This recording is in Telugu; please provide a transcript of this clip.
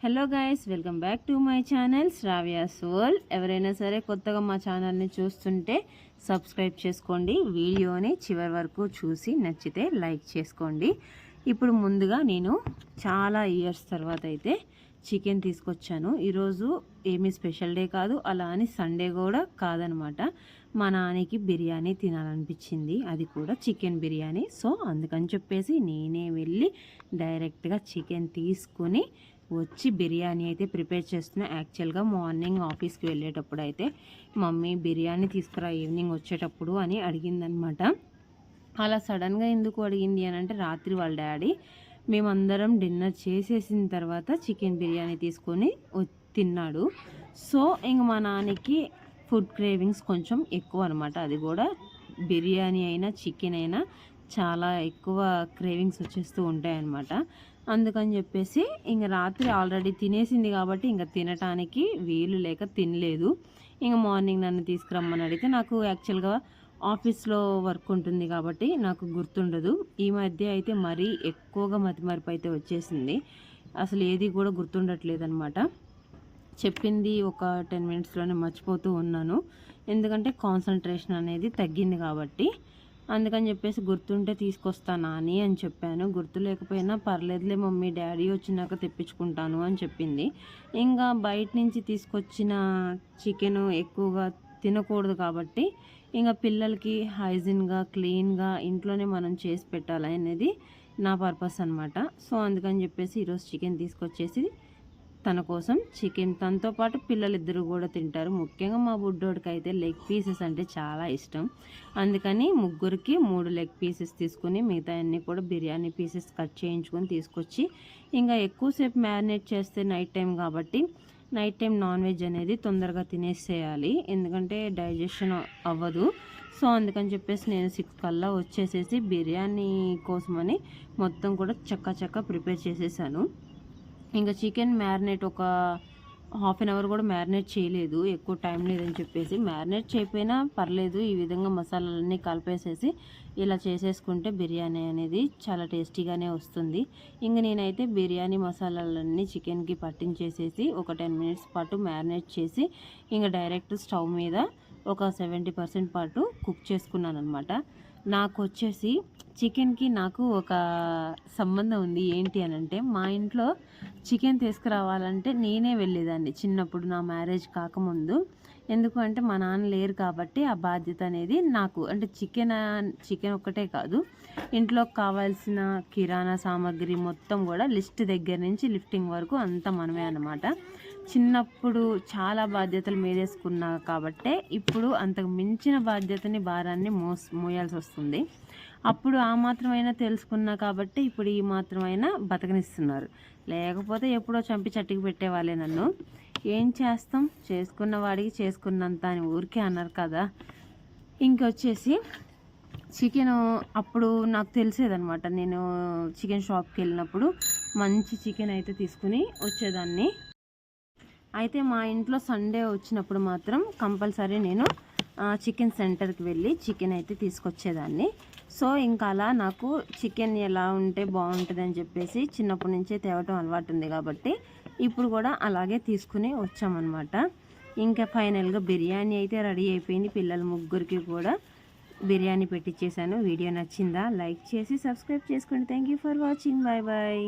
Hello guys, welcome back to my channel Shravya's world. ఎవరైనా సరే కొత్తగా మా ఛానల్ని చూస్తుంటే సబ్స్క్రైబ్ చేసుకోండి. వీడియోని చివరి వరకు చూసి నచ్చితే లైక్ చేసుకోండి. ఇప్పుడు ముందుగా నేను చాలా ఇయర్స్ తర్వాత అయితే చికెన్ తీసుకొచ్చాను. ఈరోజు ఏమీ స్పెషల్ డే కాదు, అలా అని సండే కూడా కాదనమాట. మా నాన్నకి బిర్యానీ తినాలనిపించింది, అది కూడా చికెన్ బిర్యానీ. సో అందుకని చెప్పేసి నేనే వెళ్ళి డైరెక్ట్గా చికెన్ తీసుకొని వచ్చి బిర్యానీ అయితే ప్రిపేర్ చేస్తున్నా. యాక్చువల్గా మార్నింగ్ ఆఫీస్కి వెళ్ళేటప్పుడు అయితే మమ్మీ బిర్యానీ తీసుకురా ఈవినింగ్ వచ్చేటప్పుడు అని అడిగిందనమాట. అలా సడన్గా ఎందుకు అడిగింది అని అంటే, రాత్రి వాళ్ళ డాడీ మేమందరం డిన్నర్ చేసేసిన తర్వాత చికెన్ బిర్యానీ తీసుకొని తిన్నాడు. సో ఇంక మా నాన్నకి ఫుడ్ క్రేవింగ్స్ కొంచెం ఎక్కువ అనమాట. అది కూడా బిర్యానీ అయినా చికెన్ అయినా చాలా ఎక్కువ క్రేవింగ్స్ వచ్చేస్తూ ఉంటాయన్నమాట. అందుకని చెప్పేసి ఇంక రాత్రి ఆల్రెడీ తినేసింది కాబట్టి ఇంక తినటానికి వీలు లేక తినలేదు. ఇంక మార్నింగ్ నన్ను తీసుకురమ్మని అడిగితే, నాకు యాక్చువల్గా ఆఫీస్లో వర్క్ ఉంటుంది కాబట్టి నాకు గుర్తుండదు. ఈ మధ్య అయితే మరీ ఎక్కువగా మతిమరుపు అయితే వచ్చేసింది, అసలు ఏది కూడా గుర్తుండట్లేదు అనమాట. చెప్పింది ఒక 10 మినిట్స్లోనే మర్చిపోతూ ఉన్నాను, ఎందుకంటే కాన్సన్ట్రేషన్ అనేది తగ్గింది కాబట్టి. అందుకని చెప్పేసి గుర్తుంటే తీసుకొస్తానా అని చెప్పాను. గుర్తు లేకపోయినా పర్లేదులే మమ్మీ, డాడీ వచ్చినాక తెప్పించుకుంటాను అని చెప్పింది. ఇంకా బయట నుంచి తీసుకొచ్చిన చికెన్ ఎక్కువగా తినకూడదు కాబట్టి ఇంకా పిల్లలకి హైజీన్గా క్లీన్గా ఇంట్లోనే మనం చేసి పెట్టాలి అనేది నా పర్పస్ అనమాట. సో అందుకని చెప్పేసి ఈరోజు చికెన్ తీసుకొచ్చేసి తన కోసం చికెన్, తనతో పాటు పిల్లలిద్దరూ కూడా తింటారు. ముఖ్యంగా మా బుడ్డోడికి అయితే లెగ్ పీసెస్ అంటే చాలా ఇష్టం. అందుకని ముగ్గురికి 3 లెగ్ పీసెస్ తీసుకుని మిగతా అన్నీ కూడా బిర్యానీ పీసెస్ కట్ చేయించుకొని తీసుకొచ్చి, ఇంకా ఎక్కువసేపు మ్యారినేట్ చేస్తే నైట్ టైం కాబట్టి నైట్ టైం నాన్ వెజ్ అనేది తొందరగా తినేసేయాలి, ఎందుకంటే డైజెషన్ అవ్వదు. సో అందుకని చెప్పేసి నేను 6 కల్లా వచ్చేసేసి బిర్యానీ కోసమని మొత్తం కూడా చక్క ప్రిపేర్ చేసేసాను. ఇంకా చికెన్ మ్యారినేట్ ఒక హాఫ్ అన్ అవర్ కూడా మ్యారినేట్ చేయలేదు, ఎక్కువ టైం లేదని చెప్పేసి. మ్యారినేట్ చేయకపోయినా పర్లేదు, ఈ విధంగా మసాలాలన్నీ కలిపేసేసి ఇలా చేసేసుకుంటే బిర్యానీ అనేది చాలా టేస్టీగానే వస్తుంది. ఇంక నేనైతే బిర్యానీ మసాలాలన్నీ చికెన్కి పట్టించేసేసి ఒక 10 మినిట్స్ పాటు మ్యారినేట్ చేసి ఇంకా డైరెక్ట్ స్టవ్ మీద ఒక 70% పాటు కుక్ చేసుకున్నాను అనమాట. నాకు వచ్చేసి చికెన్కి నాకు ఒక సంబంధం ఉంది. ఏంటి అని అంటే, మా ఇంట్లో చికెన్ తీసుకురావాలంటే నేనే వెళ్ళేదాన్ని చిన్నప్పుడు, నా మ్యారేజ్ కాకముందు. ఎందుకు అంటే మా నాన్న లేరు కాబట్టి ఆ బాధ్యత అనేది నాకు. అంటే చికెన్ ఒక్కటే కాదు, ఇంట్లోకి కావాల్సిన కిరాణా సామాగ్రి మొత్తం కూడా లిస్ట్ దగ్గర నుంచి లిఫ్టింగ్ వరకు అంతా మనమే అన్నమాట. చిన్నప్పుడు చాలా బాధ్యతలు మీదేసుకున్నా కాబట్టే ఇప్పుడు అంతకు మించిన భారాన్ని మోయాల్సి వస్తుంది. అప్పుడు ఆ మాత్రమైనా తెలుసుకున్నా కాబట్టి ఇప్పుడు ఈ మాత్రమైనా బతకనిస్తున్నారు, లేకపోతే ఎప్పుడో చంపి చట్టికి పెట్టేవాళ్ళే నన్ను. ఏం చేస్తాం, చేసుకున్న వాడికి చేసుకున్నంత అని ఊరికే అన్నారు కదా. ఇంకొచ్చేసి చికెన్ అప్పుడు నాకు తెలిసేదనమాట. నేను చికెన్ షాప్కి వెళ్ళినప్పుడు మంచి చికెన్ అయితే తీసుకుని వచ్చేదాన్ని. అయితే మా ఇంట్లో సండే వచ్చినప్పుడు మాత్రం కంపల్సరీ నేను చికెన్ సెంటర్కి వెళ్ళి చికెన్ అయితే తీసుకొచ్చేదాన్ని. సో ఇంకా అలా నాకు చికెన్ ఎలా ఉంటే బాగుంటుంది అని చెప్పేసి చిన్నప్పటి నుంచే తేవటం అలవాటు ఉంది కాబట్టి ఇప్పుడు కూడా అలాగే తీసుకుని వచ్చామన్నమాట. ఇంకా ఫైనల్గా బిర్యానీ అయితే రెడీ అయిపోయింది. పిల్లల ముగ్గురికి కూడా బిర్యానీ పెట్టించేసాను. వీడియో నచ్చిందా? లైక్ చేసి సబ్స్క్రైబ్ చేసుకోండి. Thank you for watching. Bye bye.